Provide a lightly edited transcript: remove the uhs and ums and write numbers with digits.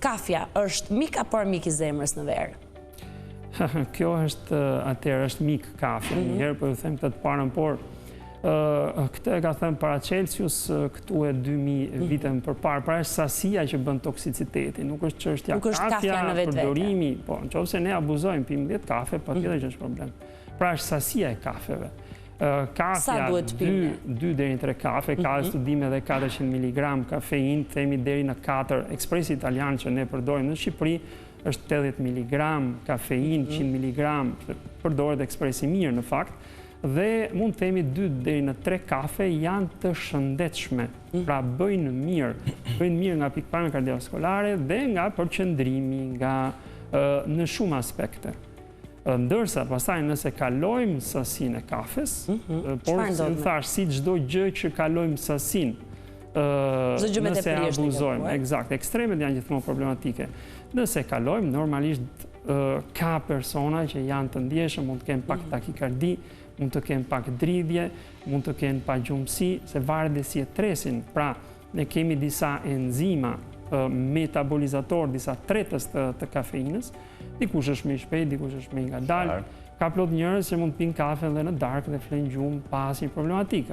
kafja është mik apo armik i zemrës në verë? Kjo është mik kafja, njëherë po ju them këtë të parën, por këtë e ka thënë Paracelsius këtu e 2000 vite më përpara, pra është sasia që bën toksiciteti, nuk është çështja kafja, përdorimi, po nëse ne abuzojmë, pim 10 kafe, patjetër që është problem. Pra është sasia e kafeve. Kafja, 2 deri në 3 kafe, ka studime dhe 400 mg kafein, themi deri në 4, ekspresi italian që ne përdorim në Shqipëri, është 80 mg kafein, 100 mg, përdoret ekspresi mirë në fakt, dhe mund të themi 2 deri në 3 kafe janë të shëndetshme, pra bëjnë mirë nga pikpamja kardiovaskulare dhe nga përqendrimi, nga në shumë aspekte. Ndërsa pastaj nëse kalojmë sasinë e kafes, por thash si çdo gjë që kalojmë sasinë, nëse abuzojmë, eksakt, ekstremet janë gjithmonë problematike. Nëse kalojmë, normalisht ka persona që janë të ndjeshëm, mund të kenë pak takikardi, mund të kenë pak dridhje, mund të kenë pa gjumësi, se varet dhe si e tresin. Pra, ne kemi disa enzima metabolizator, disa tretës të kafeinës, dikush është më i shpejt, dikush është më i ngadalë. Ka plot njerëz që mund të pinë kafe dhe në darkë dhe flenë gjumë pa asnjë problematikë.